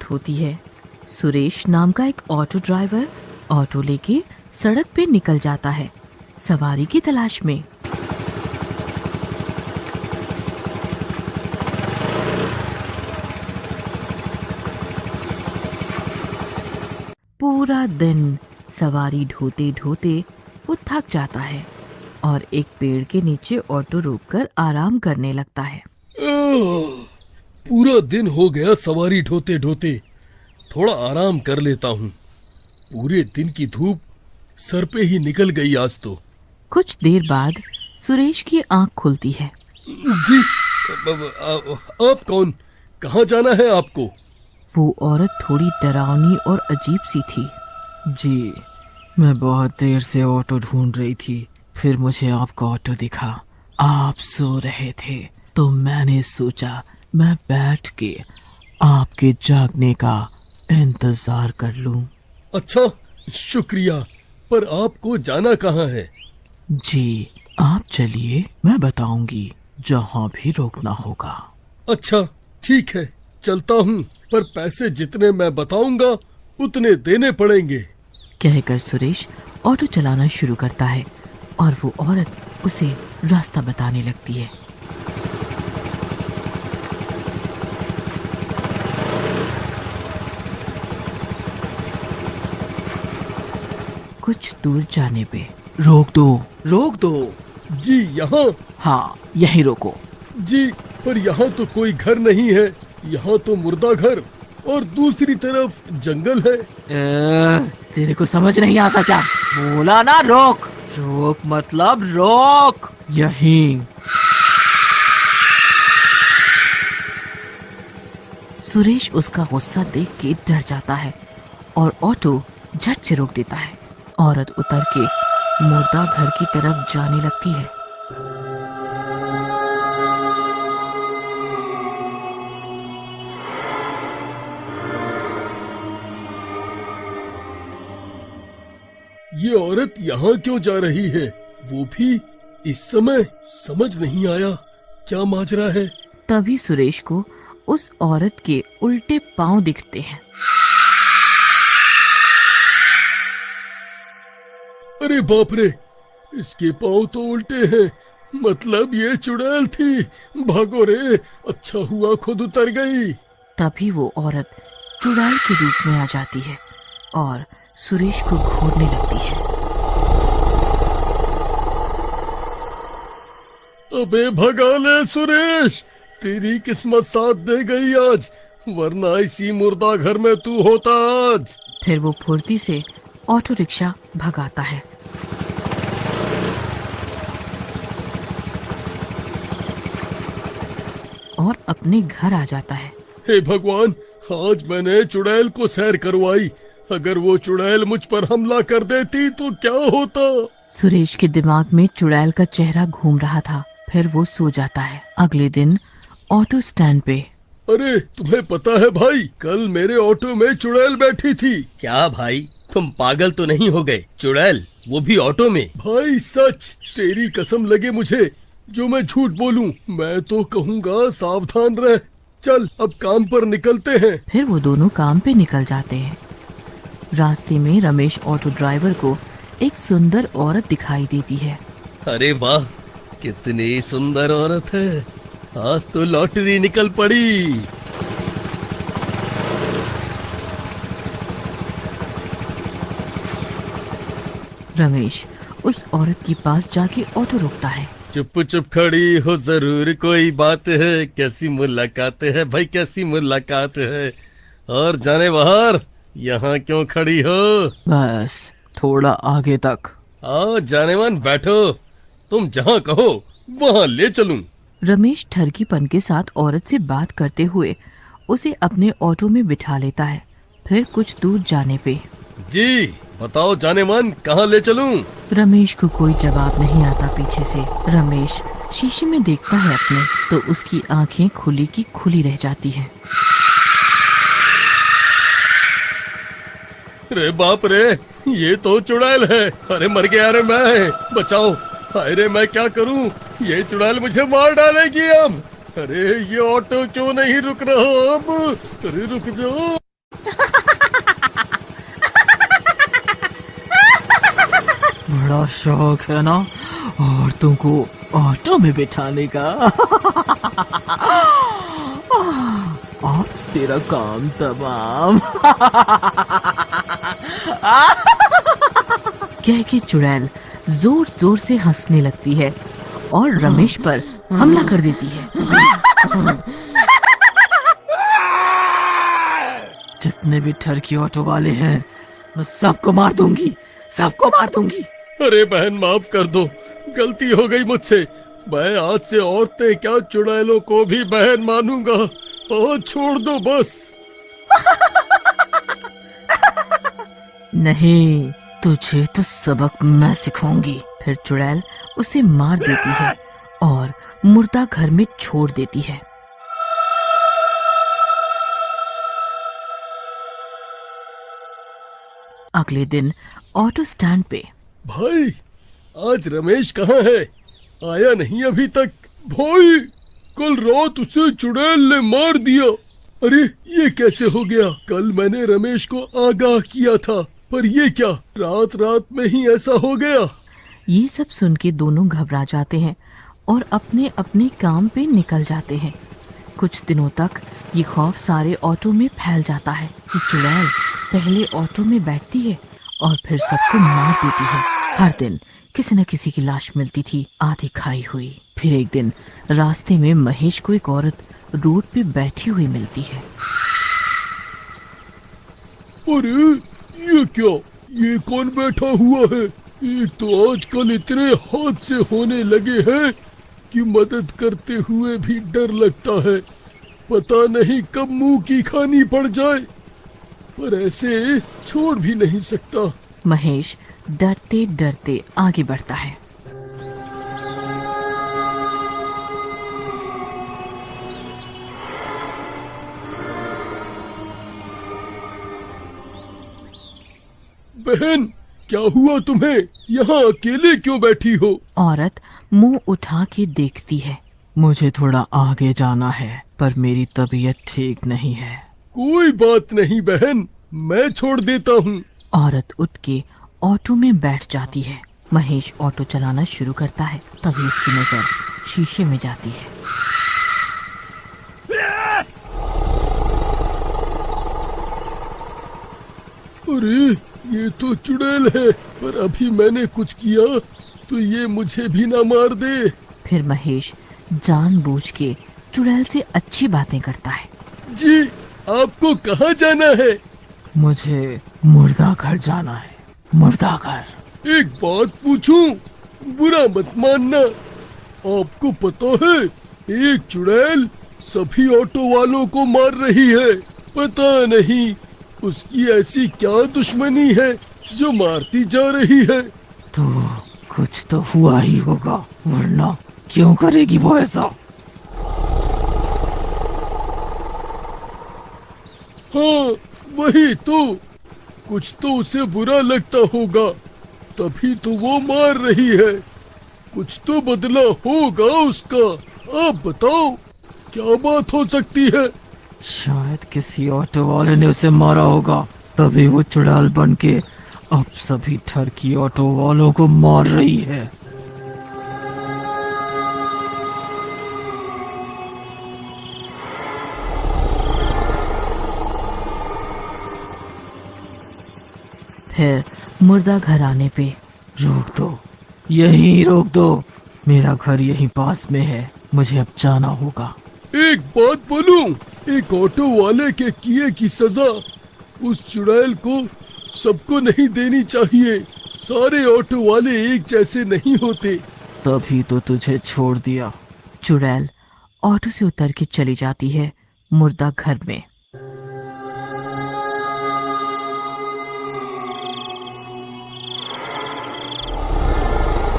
रात होती है। सुरेश नाम का एक ऑटो ड्राइवर ऑटो लेके सड़क पे निकल जाता है सवारी की तलाश में। पूरा दिन सवारी ढोते ढोते वो थक जाता है और एक पेड़ के नीचे ऑटो रोककर आराम करने लगता है। पूरा दिन हो गया सवारी ढोते ढोते, थोड़ा आराम कर लेता हूँ। पूरे दिन की धूप सर पे ही निकल गई आज तो। कुछ देर बाद सुरेश की आंख खुलती है। जी, आप कौन? कहाँ जाना है आपको? वो औरत थोड़ी डरावनी और अजीब सी थी। जी, मैं बहुत देर से ऑटो ढूंढ रही थी, फिर मुझे आपका ऑटो दिखा। आप सो रहे थे तो मैंने सोचा मैं बैठ के आपके जागने का इंतजार कर लूं। अच्छा, शुक्रिया। पर आपको जाना कहाँ है? जी, आप चलिए, मैं बताऊंगी जहाँ भी रोकना होगा। अच्छा, ठीक है, चलता हूँ, पर पैसे जितने मैं बताऊंगा उतने देने पड़ेंगे। कहकर सुरेश ऑटो चलाना शुरू करता है और वो औरत उसे रास्ता बताने लगती है। कुछ दूर जाने पे रोक दो। जी, यहाँ? हाँ, यही रोको। जी, पर यहाँ तो कोई घर नहीं है। यहाँ तो मुर्दा घर और दूसरी तरफ जंगल है। तेरे को समझ नहीं आता क्या? बोला ना रोक। रोक मतलब रोक। यहीं। सुरेश उसका गुस्सा देख के डर जाता है और ऑटो झट से रोक देता है। औरत उतर के मुर्दा घर की तरफ जाने लगती है। ये औरत यहाँ क्यों जा रही है? वो भी इस समय? समझ नहीं आया क्या माजरा है। तभी सुरेश को उस औरत के उल्टे पांव दिखते हैं। अरे बाप रे, इसके पाँव तो उल्टे हैं। मतलब ये चुड़ैल थी। भागो रे, अच्छा हुआ खुद उतर गई। तभी वो औरत चुड़ैल के रूप में आ जाती है और सुरेश को घूरने लगती है। अबे भगा ले सुरेश, तेरी किस्मत साथ दे गई आज, वरना इसी मुर्दा घर में तू होता आज। फिर वो फुर्ती से ऑटो रिक्शा भगाता है। और अपने घर आ जाता है। हे भगवान, आज मैंने चुड़ैल को सैर करवाई। अगर वो चुड़ैल मुझ पर हमला कर देती तो क्या होता? सुरेश के दिमाग में चुड़ैल का चेहरा घूम रहा था। फिर वो सो जाता है। अगले दिन ऑटो स्टैंड पे। अरे तुम्हें पता है भाई, कल मेरे ऑटो में चुड़ैल बैठी थी। क्या भाई, तुम पागल तो नहीं हो गए? चुड़ैल, वो भी ऑटो में? भाई सच, तेरी कसम लगे मुझे जो मैं झूठ बोलूं। मैं तो कहूँगा सावधान रह। चल अब काम पर निकलते हैं। फिर वो दोनों काम पे निकल जाते हैं। रास्ते में रमेश ऑटो ड्राइवर को एक सुंदर औरत दिखाई देती है। अरे वाह, कितनी सुंदर औरत है। आज तो लॉटरी निकल पड़ी। रमेश उस औरत के पास जाके ऑटो रोकता है। चुप चुप खड़ी हो, जरूर कोई बात है। कैसी मुलाकात है भाई, कैसी मुलाकात है। और जाने बाहर, यहाँ क्यों खड़ी हो? बस थोड़ा आगे तक। आओ जानेमान, बैठो। तुम जहाँ कहो वहाँ ले चलूं। रमेश ठरकीपन के साथ औरत से बात करते हुए उसे अपने ऑटो में बिठा लेता है। फिर कुछ दूर जाने पे जी बताओ जानेमान, कहाँ ले चलूं? रमेश को कोई जवाब नहीं आता पीछे से। रमेश शीशे में देखता है अपने, तो उसकी आंखें खुली की खुली रह जाती हैं। अरे बाप रे, ये तो चुड़ैल है। अरे मर गया रे मैं, बचाओ। अरे मैं क्या करूं, ये चुड़ैल मुझे मार डालेगी अब। अरे ये ऑटो क्यों नहीं रुक रहा अब? अरे रुक जाओ। बड़ा शौक है ना औरतों को ऑटो में बिठाने का। अब तेरा काम तमाम। कह के चुड़ैल जोर जोर से हंसने लगती है और रमेश पर हमला कर देती है। जितने भी ठरकी ऑटो वाले हैं मैं सबको मार दूंगी, सबको मार दूंगी। अरे बहन माफ कर दो, गलती हो गई मुझसे। मैं आज से औरतें क्या चुड़ैलों को भी बहन मानूंगा। और छोड़ दो बस। नहीं, तुझे तो सबक मैं सिखाऊंगी। फिर चुड़ैल उसे मार देती है और मुर्दा घर में छोड़ देती है। अगले दिन ऑटो स्टैंड पे भाई आज रमेश कहाँ है? आया नहीं अभी तक। भाई कल रात उसे चुड़ैल ने मार दिया। अरे ये कैसे हो गया? कल मैंने रमेश को आगाह किया था, पर ये क्या रात रात में ही ऐसा हो गया? ये सब सुन के दोनों घबरा जाते हैं और अपने अपने काम पे निकल जाते हैं। कुछ दिनों तक ये खौफ सारे ऑटो में फैल जाता है कि चुड़ैल पहले ऑटो में बैठती है और फिर सबको मार देती है। हर दिन किसी न किसी की लाश मिलती थी, आधी खाई हुई। फिर एक दिन रास्ते में महेश को एक औरत रोड पे बैठी हुई मिलती है। अरे ये क्या? ये कौन बैठा हुआ है? एक तो आजकल इतने हादसे होने लगे हैं कि मदद करते हुए भी डर लगता है। पता नहीं कब मुंह की खानी पड़ जाए, पर ऐसे छोड़ भी नहीं सकता। महेश डरते डरते आगे बढ़ता है। बहन क्या हुआ तुम्हें? यहाँ अकेले क्यों बैठी हो? औरत मुंह उठा के देखती है। मुझे थोड़ा आगे जाना है पर मेरी तबीयत ठीक नहीं है। कोई बात नहीं बहन, मैं छोड़ देता हूँ। औरत उठ के ऑटो में बैठ जाती है। महेश ऑटो चलाना शुरू करता है, तभी उसकी नजर शीशे में जाती है। अरे ये तो चुड़ैल है, पर अभी मैंने कुछ किया तो ये मुझे भी ना मार दे। फिर महेश जानबूझ के चुड़ैल से अच्छी बातें करता है। जी आपको कहाँ जाना है? मुझे मुर्दा घर जाना है, मुर्दा घर। एक बात पूछूं, बुरा मत मानना। आपको पता है एक चुड़ैल सभी ऑटो वालों को मार रही है। पता नहीं उसकी ऐसी क्या दुश्मनी है जो मारती जा रही है। तो कुछ तो हुआ ही होगा, वरना क्यों करेगी वो ऐसा? हाँ वही तो, कुछ तो उसे बुरा लगता होगा, तभी तो वो मार रही है। कुछ तो बदला होगा उसका। आप बताओ क्या बात हो सकती है? शायद किसी ऑटो वाले ने उसे मारा होगा, तभी वो चुड़ैल बन के अब सभी ठरकी ऑटो वालों को मार रही है। फिर मुर्दा घर आने पे रोक दो, यहीं रोक दो। मेरा घर यहीं पास में है, मुझे अब जाना होगा। एक बात बोलूं, एक ऑटो वाले के किए की सजा उस चुड़ैल को सबको नहीं देनी चाहिए। सारे ऑटो वाले एक जैसे नहीं होते। तभी तो तुझे छोड़ दिया। चुड़ैल ऑटो से उतर के चली जाती है मुर्दा घर में।